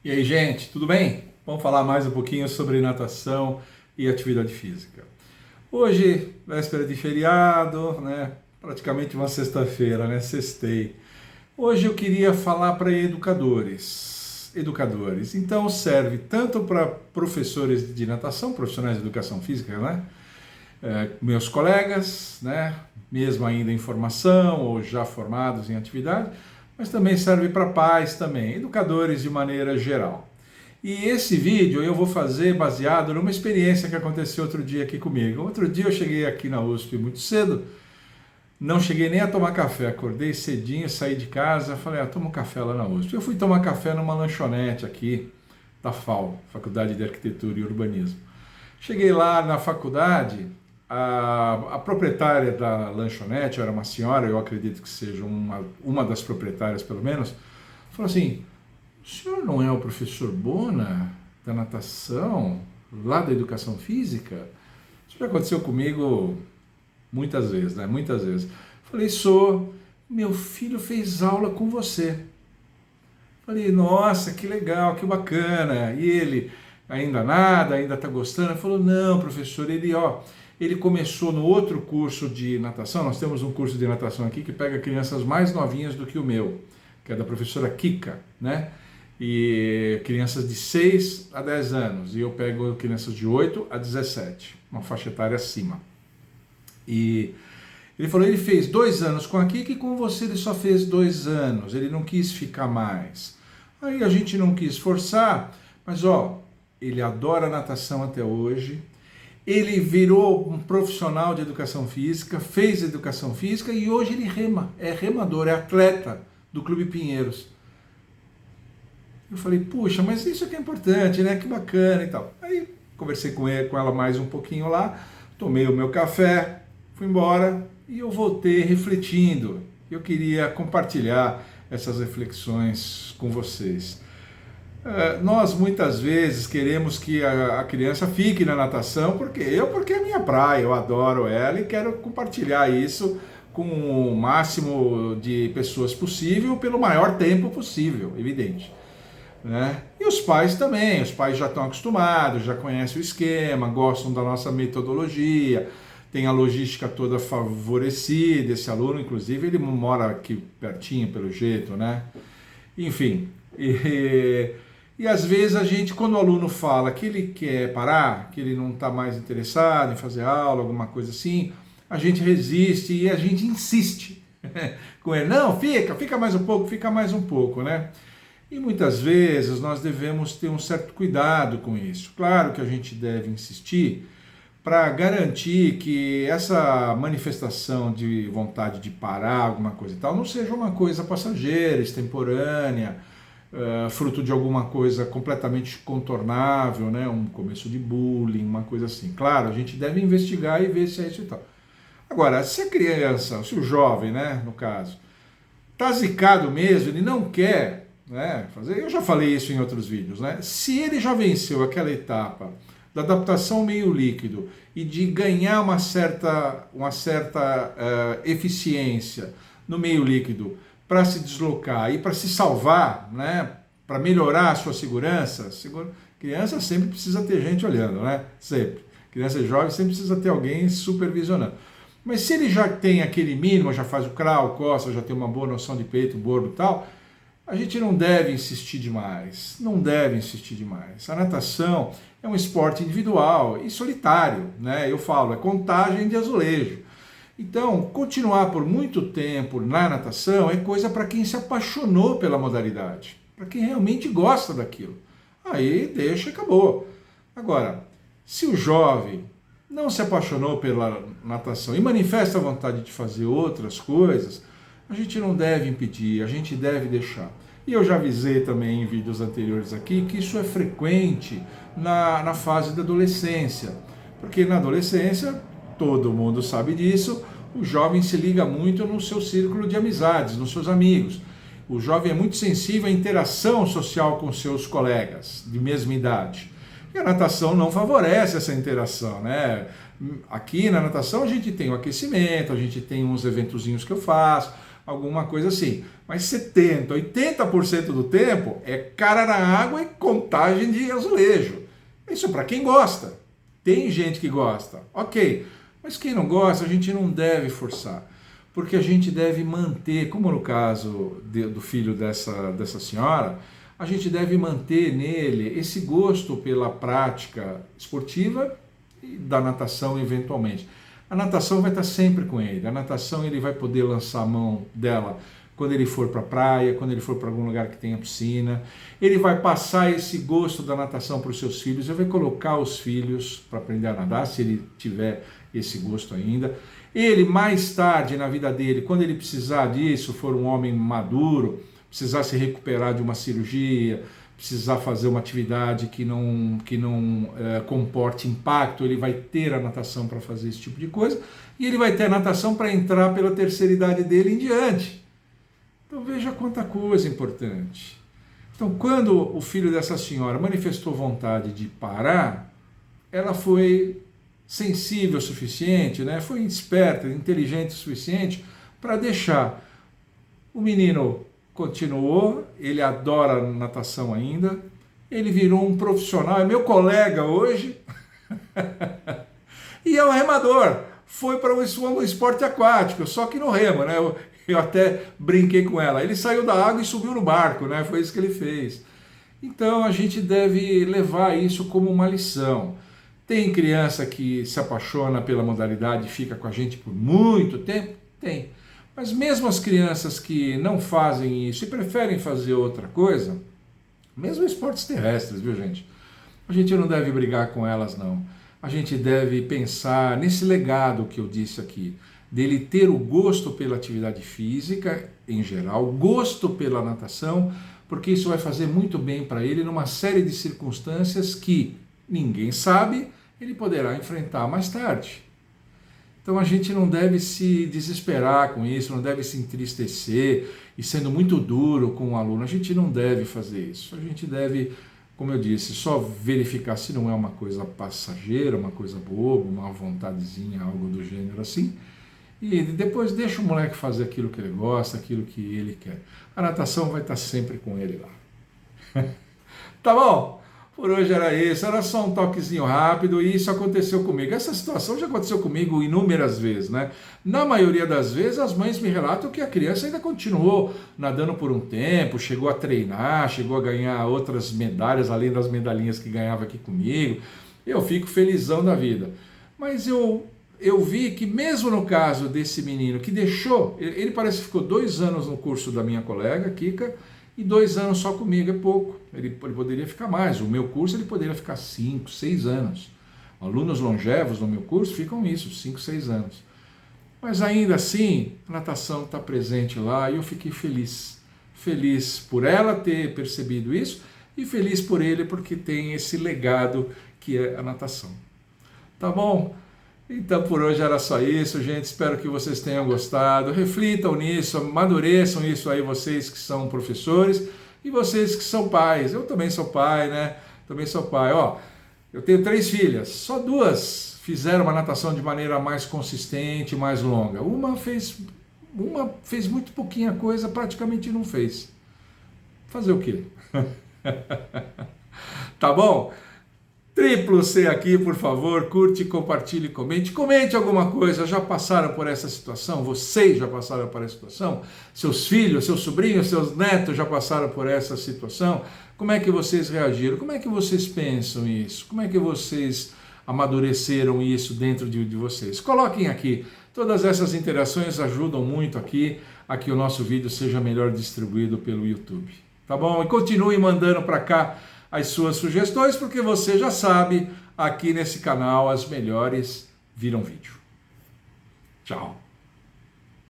E aí, gente, tudo bem? Vamos falar mais um pouquinho sobre natação e atividade física. Hoje, véspera de feriado, né? Praticamente uma sexta-feira, né? Sextei. Hoje eu queria falar para educadores. Educadores. Então serve tanto para professores de natação, profissionais de educação física, né? Meus colegas, né? Mesmo ainda em formação ou já formados em atividade, mas também serve para pais também, educadores de maneira geral. E esse vídeo eu vou fazer baseado numa experiência que aconteceu outro dia aqui comigo. Outro dia eu cheguei aqui na USP muito cedo, não cheguei nem a tomar café, acordei cedinho, saí de casa, falei, toma um café lá na USP. Eu fui tomar café numa lanchonete aqui da FAU, Faculdade de Arquitetura e Urbanismo. Cheguei lá na faculdade, a proprietária da lanchonete, era uma senhora, eu acredito que seja uma das proprietárias pelo menos, falou assim, o senhor não é o professor Bona da natação, lá da educação física? Isso já aconteceu comigo muitas vezes, né? Muitas vezes. Falei, sou, meu filho fez aula com você. Falei, nossa, que legal, que bacana. E ele, ainda nada, ainda está gostando? Ele falou, não, professor, ele começou no outro curso de natação, nós temos um curso de natação aqui que pega crianças mais novinhas do que o meu, que é da professora Kika, né? E crianças de 6 a 10 anos, e eu pego crianças de 8 a 17, uma faixa etária acima. E ele falou, ele fez 2 anos com a Kika e com você ele só fez 2 anos, ele não quis ficar mais. Aí a gente não quis forçar, mas ele adora natação até hoje, ele virou um profissional de educação física, fez educação física e hoje ele rema, é remador, é atleta do Clube Pinheiros. Eu falei, puxa, mas isso aqui é importante, né? Que bacana e tal. Aí conversei com ela mais um pouquinho lá, tomei o meu café, fui embora e eu voltei refletindo. Eu queria compartilhar essas reflexões com vocês. Nós muitas vezes queremos que a criança fique na natação, porque é minha praia, eu adoro ela e quero compartilhar isso com o máximo de pessoas possível, pelo maior tempo possível, evidente. Né? E os pais também, os pais já estão acostumados, já conhecem o esquema, gostam da nossa metodologia, tem a logística toda favorecida, esse aluno, inclusive, ele mora aqui pertinho, pelo jeito, né? Enfim, e às vezes a gente, quando o aluno fala que ele quer parar, que ele não está mais interessado em fazer aula, alguma coisa assim, a gente resiste e a gente insiste com ele. Não, fica mais um pouco, né? E muitas vezes nós devemos ter um certo cuidado com isso. Claro que a gente deve insistir para garantir que essa manifestação de vontade de parar alguma coisa e tal não seja uma coisa passageira, extemporânea, fruto de alguma coisa completamente contornável, né? Um começo de bullying, uma coisa assim. Claro, a gente deve investigar e ver se é isso e tal. Agora, se a criança, se o jovem, né, no caso, está zicado mesmo, ele não quer, né, fazer, eu já falei isso em outros vídeos, né? Se ele já venceu aquela etapa da adaptação ao meio líquido e de ganhar uma certa eficiência no meio líquido para se deslocar e para se salvar, né, para melhorar a sua segurança, criança sempre precisa ter gente olhando, né? Sempre. Criança jovem sempre precisa ter alguém supervisionando. Mas se ele já tem aquele mínimo, já faz o crawl, costa, já tem uma boa noção de peito, bordo e tal, a gente não deve insistir demais, não deve insistir demais. A natação é um esporte individual e solitário, né? Eu falo, é contagem de azulejo. Então, continuar por muito tempo na natação é coisa para quem se apaixonou pela modalidade, para quem realmente gosta daquilo. Aí deixa e acabou. Agora, se o jovem não se apaixonou pela natação e manifesta a vontade de fazer outras coisas, a gente não deve impedir, a gente deve deixar. E eu já avisei também em vídeos anteriores aqui que isso é frequente na fase da adolescência, porque na adolescência, todo mundo sabe disso, o jovem se liga muito no seu círculo de amizades, nos seus amigos. O jovem é muito sensível à interação social com seus colegas de mesma idade. E a natação não favorece essa interação, né? Aqui na natação a gente tem o aquecimento, a gente tem uns eventozinhos que eu faço, alguma coisa assim. Mas 70%, 80% do tempo é cara na água e contagem de azulejo. Isso é para quem gosta. Tem gente que gosta, ok. Mas quem não gosta, a gente não deve forçar. Porque a gente deve manter, como no caso do filho dessa senhora, a gente deve manter nele esse gosto pela prática esportiva e da natação eventualmente. A natação vai estar sempre com ele, a natação ele vai poder lançar a mão dela quando ele for para a praia, quando ele for para algum lugar que tenha piscina. Ele vai passar esse gosto da natação para os seus filhos, ele vai colocar os filhos para aprender a nadar, se ele tiver esse gosto ainda. Ele, mais tarde na vida dele, quando ele precisar disso, for um homem maduro, precisar se recuperar de uma cirurgia, precisar fazer uma atividade que não comporte impacto, ele vai ter a natação para fazer esse tipo de coisa, e ele vai ter a natação para entrar pela terceira idade dele em diante. Então veja quanta coisa importante. Então quando o filho dessa senhora manifestou vontade de parar, ela foi sensível o suficiente, né? Foi esperta, inteligente o suficiente para deixar. O menino continuou, ele adora natação ainda, ele virou um profissional, é meu colega hoje, e é um remador, foi para um esporte aquático, só que no remo, né? Eu até brinquei com ela, ele saiu da água e subiu no barco, né? Foi isso que ele fez. Então a gente deve levar isso como uma lição. Tem criança que se apaixona pela modalidade e fica com a gente por muito tempo? Tem. Mas mesmo as crianças que não fazem isso e preferem fazer outra coisa, mesmo esportes terrestres, viu gente? A gente não deve brigar com elas não. A gente deve pensar nesse legado que eu disse aqui, dele ter o gosto pela atividade física em geral, gosto pela natação, porque isso vai fazer muito bem para ele numa série de circunstâncias que ninguém sabe, ele poderá enfrentar mais tarde. Então a gente não deve se desesperar com isso, não deve se entristecer e sendo muito duro com o aluno, a gente não deve fazer isso. A gente deve, como eu disse, só verificar se não é uma coisa passageira, uma coisa boba, uma vontadezinha, algo do gênero assim, e depois deixa o moleque fazer aquilo que ele gosta, aquilo que ele quer. A natação vai estar sempre com ele lá. Tá bom? Por hoje era isso, era só um toquezinho rápido e isso aconteceu comigo. Essa situação já aconteceu comigo inúmeras vezes, né? Na maioria das vezes as mães me relatam que a criança ainda continuou nadando por um tempo, chegou a treinar, chegou a ganhar outras medalhas, além das medalhinhas que ganhava aqui comigo. Eu fico felizão da vida. Mas eu vi que mesmo no caso desse menino que deixou, ele parece que ficou 2 anos no curso da minha colega, Kika, e 2 anos só comigo é pouco, ele poderia ficar mais, o meu curso ele poderia ficar 5, 6 anos, alunos longevos no meu curso ficam isso, 5, 6 anos, mas ainda assim, a natação está presente lá e eu fiquei feliz por ela ter percebido isso e feliz por ele porque tem esse legado que é a natação. Tá bom? Então por hoje era só isso, gente, espero que vocês tenham gostado, reflitam nisso, amadureçam isso aí, vocês que são professores e vocês que são pais. Eu também sou pai, né? Também sou pai. Ó, eu tenho 3 filhas, só 2 fizeram uma natação de maneira mais consistente, mais longa. Uma fez muito pouquinha coisa, praticamente não fez. Fazer o quê? Tá bom? Triplo C aqui, por favor, curte, compartilhe, comente. Comente alguma coisa, já passaram por essa situação? Vocês já passaram por essa situação? Seus filhos, seus sobrinhos, seus netos já passaram por essa situação? Como é que vocês reagiram? Como é que vocês pensam isso? Como é que vocês amadureceram isso dentro de vocês? Coloquem aqui. Todas essas interações ajudam muito aqui a que o nosso vídeo seja melhor distribuído pelo YouTube. Tá bom? E continue mandando para cá as suas sugestões, porque você já sabe, aqui nesse canal as melhores viram vídeo. Tchau!